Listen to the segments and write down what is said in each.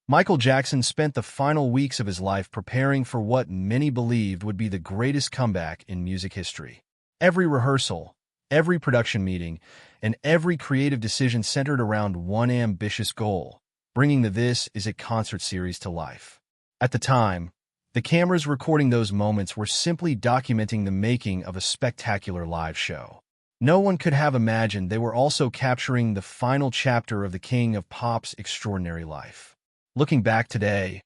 Michael Jackson spent the final weeks of his life preparing for what many believed would be the greatest comeback in music history. Every rehearsal, every production meeting, and every creative decision centered around one ambitious goal: bringing the This Is It concert series to life. At the time, the cameras recording those moments were simply documenting the making of a spectacular live show. No one could have imagined they were also capturing the final chapter of the King of Pop's extraordinary life. Looking back today,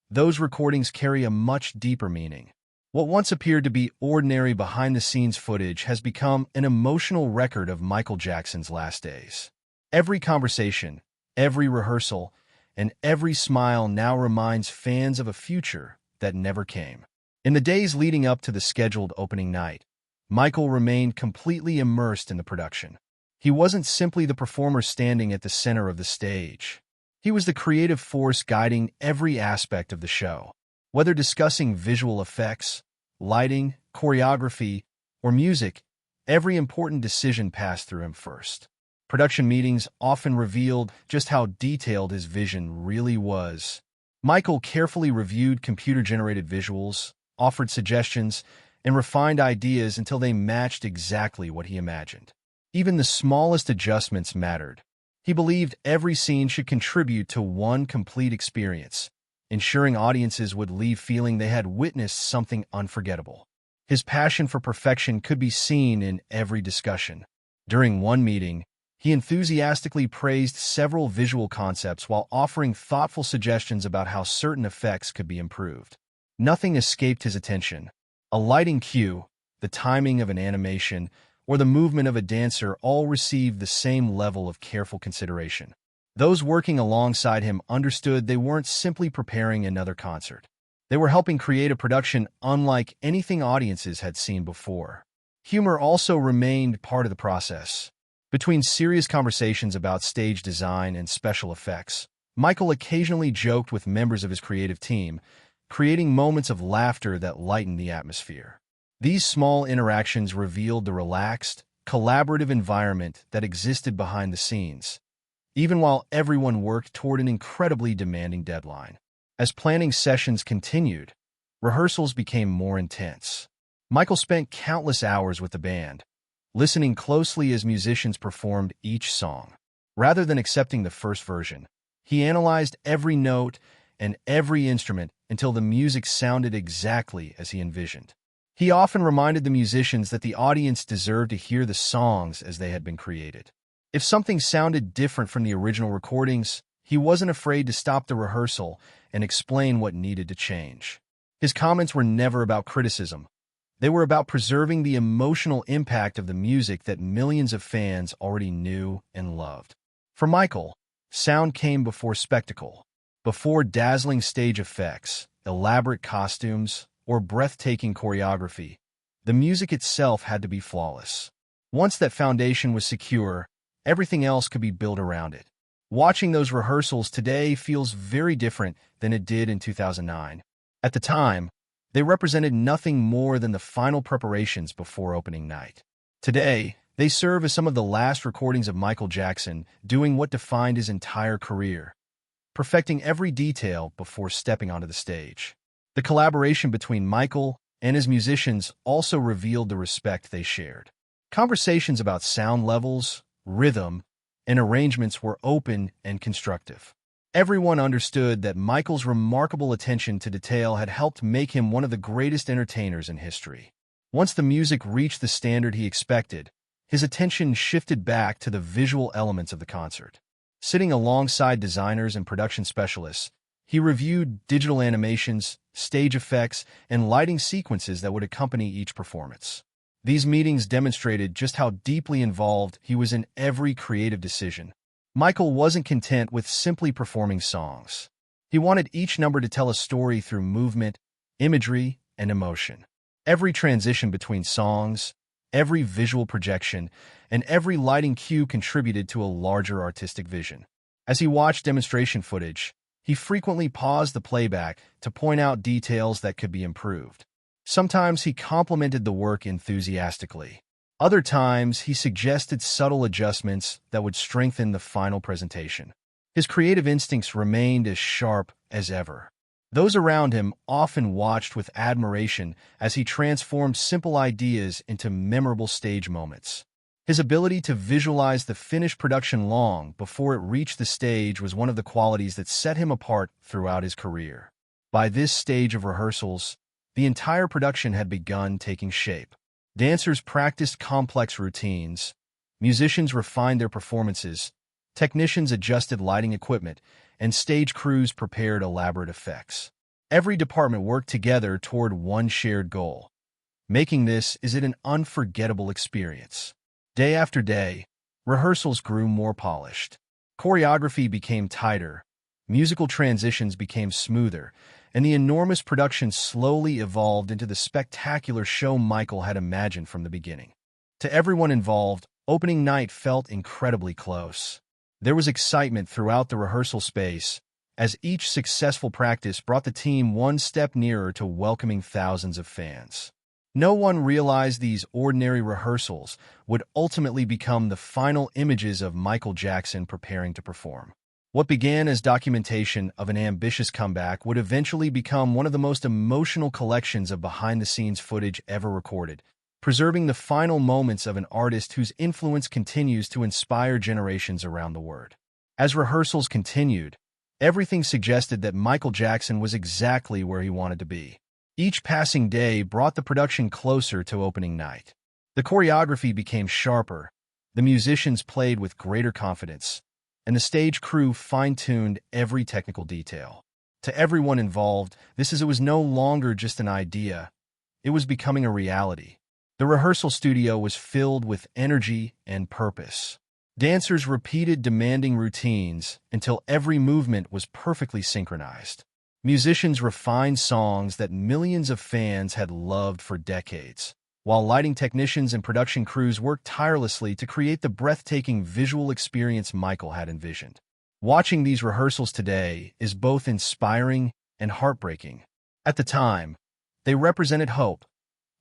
those recordings carry a much deeper meaning. What once appeared to be ordinary behind-the-scenes footage has become an emotional record of Michael Jackson's last days. Every conversation, every rehearsal, and every smile now reminds fans of a future that never came. In the days leading up to the scheduled opening night, Michael remained completely immersed in the production. He wasn't simply the performer standing at the center of the stage. He was the creative force guiding every aspect of the show. Whether discussing visual effects, lighting, choreography, or music, every important decision passed through him first. Production meetings often revealed just how detailed his vision really was. Michael carefully reviewed computer-generated visuals, offered suggestions, and refined ideas until they matched exactly what he imagined. Even the smallest adjustments mattered. He believed every scene should contribute to one complete experience, ensuring audiences would leave feeling they had witnessed something unforgettable. His passion for perfection could be seen in every discussion. During one meeting, he enthusiastically praised several visual concepts while offering thoughtful suggestions about how certain effects could be improved. Nothing escaped his attention. A lighting cue, the timing of an animation, or the movement of a dancer all received the same level of careful consideration. Those working alongside him understood they weren't simply preparing another concert. They were helping create a production unlike anything audiences had seen before. Humor also remained part of the process. Between serious conversations about stage design and special effects, Michael occasionally joked with members of his creative team, creating moments of laughter that lightened the atmosphere. These small interactions revealed the relaxed, collaborative environment that existed behind the scenes, even while everyone worked toward an incredibly demanding deadline. As planning sessions continued, rehearsals became more intense. Michael spent countless hours with the band, listening closely as musicians performed each song. Rather than accepting the first version, he analyzed every note and every instrument until the music sounded exactly as he envisioned. He often reminded the musicians that the audience deserved to hear the songs as they had been created. If something sounded different from the original recordings, he wasn't afraid to stop the rehearsal and explain what needed to change. His comments were never about criticism. They were about preserving the emotional impact of the music that millions of fans already knew and loved. For Michael, sound came before spectacle. Before dazzling stage effects, elaborate costumes, or breathtaking choreography, the music itself had to be flawless. Once that foundation was secure, everything else could be built around it. Watching those rehearsals today feels very different than it did in 2009. At the time, they represented nothing more than the final preparations before opening night. Today, they serve as some of the last recordings of Michael Jackson doing what defined his entire career, perfecting every detail before stepping onto the stage. The collaboration between Michael and his musicians also revealed the respect they shared. Conversations about sound levels, rhythm, and arrangements were open and constructive. Everyone understood that Michael's remarkable attention to detail had helped make him one of the greatest entertainers in history. Once the music reached the standard he expected, his attention shifted back to the visual elements of the concert. Sitting alongside designers and production specialists, he reviewed digital animations, stage effects, and lighting sequences that would accompany each performance. These meetings demonstrated just how deeply involved he was in every creative decision. Michael wasn't content with simply performing songs. He wanted each number to tell a story through movement, imagery, and emotion. Every transition between songs, every visual projection, and every lighting cue contributed to a larger artistic vision. As he watched demonstration footage, he frequently paused the playback to point out details that could be improved. Sometimes he complimented the work enthusiastically. Other times, he suggested subtle adjustments that would strengthen the final presentation. His creative instincts remained as sharp as ever. Those around him often watched with admiration as he transformed simple ideas into memorable stage moments. His ability to visualize the finished production long before it reached the stage was one of the qualities that set him apart throughout his career. By this stage of rehearsals, the entire production had begun taking shape. Dancers practiced complex routines, musicians refined their performances, technicians adjusted lighting equipment, and stage crews prepared elaborate effects. Every department worked together toward one shared goal, making this an unforgettable experience. Day after day, rehearsals grew more polished. Choreography became tighter, musical transitions became smoother, and the enormous production slowly evolved into the spectacular show Michael had imagined from the beginning. To everyone involved, opening night felt incredibly close. There was excitement throughout the rehearsal space, as each successful practice brought the team one step nearer to welcoming thousands of fans. No one realized these ordinary rehearsals would ultimately become the final images of Michael Jackson preparing to perform. What began as documentation of an ambitious comeback would eventually become one of the most emotional collections of behind-the-scenes footage ever recorded, preserving the final moments of an artist whose influence continues to inspire generations around the world. As rehearsals continued, everything suggested that Michael Jackson was exactly where he wanted to be. Each passing day brought the production closer to opening night. The choreography became sharper, the musicians played with greater confidence, and the stage crew fine-tuned every technical detail. To everyone involved, it was no longer just an idea, it was becoming a reality. The rehearsal studio was filled with energy and purpose. Dancers repeated demanding routines until every movement was perfectly synchronized. Musicians refined songs that millions of fans had loved for decades, while lighting technicians and production crews worked tirelessly to create the breathtaking visual experience Michael had envisioned. Watching these rehearsals today is both inspiring and heartbreaking. At the time, they represented hope,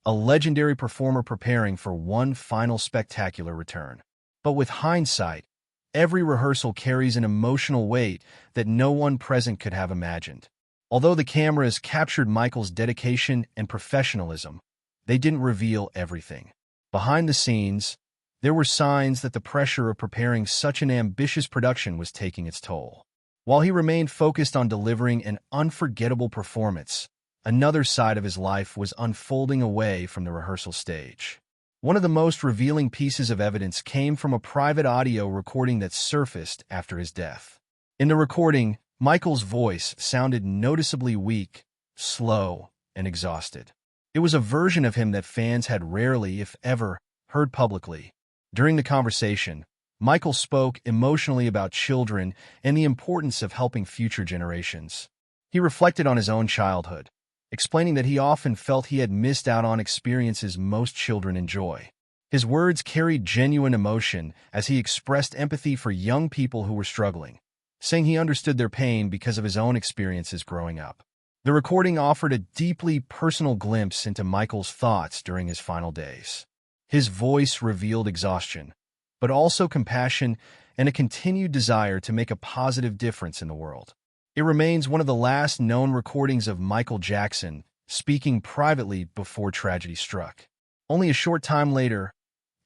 a legendary performer preparing for one final spectacular return. But with hindsight, every rehearsal carries an emotional weight that no one present could have imagined. Although the cameras captured Michael's dedication and professionalism, they didn't reveal everything. Behind the scenes, there were signs that the pressure of preparing such an ambitious production was taking its toll. While he remained focused on delivering an unforgettable performance, another side of his life was unfolding away from the rehearsal stage. One of the most revealing pieces of evidence came from a private audio recording that surfaced after his death. In the recording, Michael's voice sounded noticeably weak, slow, and exhausted. It was a version of him that fans had rarely, if ever, heard publicly. During the conversation, Michael spoke emotionally about children and the importance of helping future generations. He reflected on his own childhood, explaining that he often felt he had missed out on experiences most children enjoy. His words carried genuine emotion as he expressed empathy for young people who were struggling, saying he understood their pain because of his own experiences growing up. The recording offered a deeply personal glimpse into Michael's thoughts during his final days. His voice revealed exhaustion, but also compassion and a continued desire to make a positive difference in the world. It remains one of the last known recordings of Michael Jackson speaking privately before tragedy struck. Only a short time later,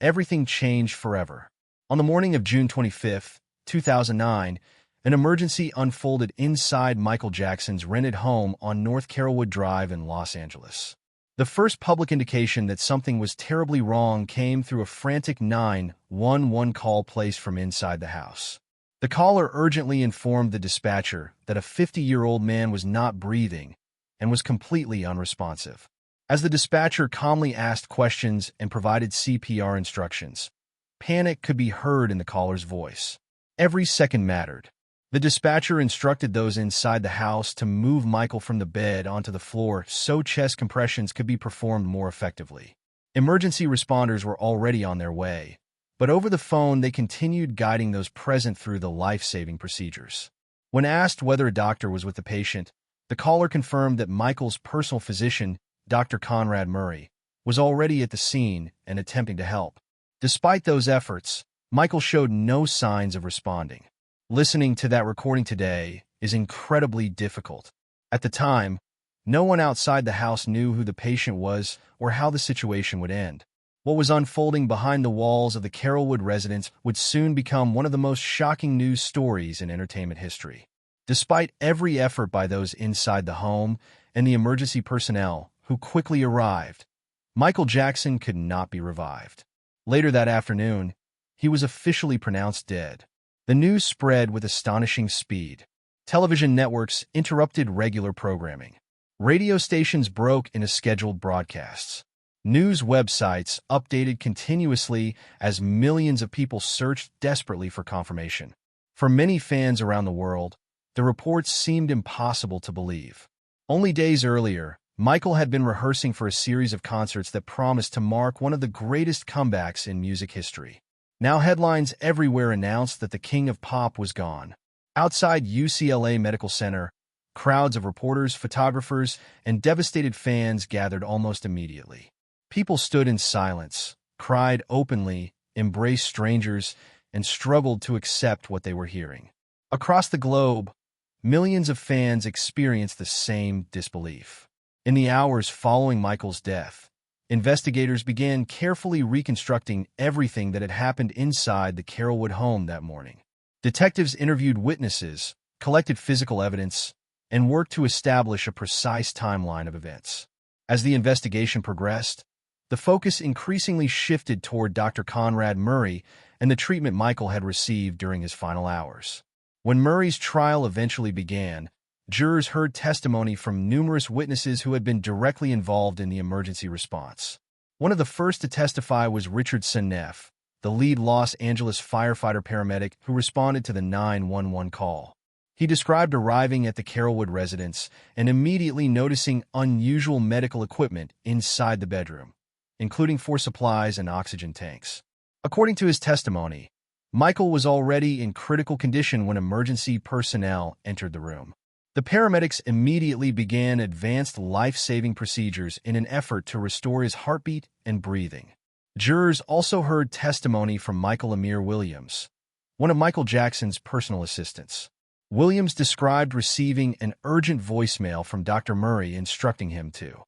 everything changed forever. On the morning of June 25, 2009, an emergency unfolded inside Michael Jackson's rented home on North Carrollwood Drive in Los Angeles. The first public indication that something was terribly wrong came through a frantic 911 call placed from inside the house. The caller urgently informed the dispatcher that a 50-year-old man was not breathing and was completely unresponsive. As the dispatcher calmly asked questions and provided CPR instructions, panic could be heard in the caller's voice. Every second mattered. The dispatcher instructed those inside the house to move Michael from the bed onto the floor so chest compressions could be performed more effectively. Emergency responders were already on their way, but over the phone they continued guiding those present through the life-saving procedures. When asked whether a doctor was with the patient, the caller confirmed that Michael's personal physician, Dr. Conrad Murray, was already at the scene and attempting to help. Despite those efforts, Michael showed no signs of responding. Listening to that recording today is incredibly difficult. At the time, no one outside the house knew who the patient was or how the situation would end. What was unfolding behind the walls of the Carrollwood residence would soon become one of the most shocking news stories in entertainment history. Despite every effort by those inside the home and the emergency personnel who quickly arrived, Michael Jackson could not be revived. Later that afternoon, he was officially pronounced dead. The news spread with astonishing speed. Television networks interrupted regular programming. Radio stations broke into scheduled broadcasts. News websites updated continuously as millions of people searched desperately for confirmation. For many fans around the world, the reports seemed impossible to believe. Only days earlier, Michael had been rehearsing for a series of concerts that promised to mark one of the greatest comebacks in music history. Now headlines everywhere announced that the king of pop was gone. Outside UCLA Medical Center, crowds of reporters, photographers, and devastated fans gathered almost immediately. People stood in silence, cried openly, embraced strangers, and struggled to accept what they were hearing. Across the globe, millions of fans experienced the same disbelief. In the hours following Michael's death, investigators began carefully reconstructing everything that had happened inside the Carrollwood home that morning. Detectives interviewed witnesses, collected physical evidence, and worked to establish a precise timeline of events. As the investigation progressed, the focus increasingly shifted toward Dr. Conrad Murray and the treatment Michael had received during his final hours. When Murray's trial eventually began, jurors heard testimony from numerous witnesses who had been directly involved in the emergency response. One of the first to testify was Richard Seneff, the lead Los Angeles firefighter-paramedic who responded to the 911 call. He described arriving at the Carrollwood residence and immediately noticing unusual medical equipment inside the bedroom, including for supplies and oxygen tanks. According to his testimony, Michael was already in critical condition when emergency personnel entered the room. The paramedics immediately began advanced life-saving procedures in an effort to restore his heartbeat and breathing. Jurors also heard testimony from Michael Amir Williams, one of Michael Jackson's personal assistants. Williams described receiving an urgent voicemail from Dr. Murray instructing him to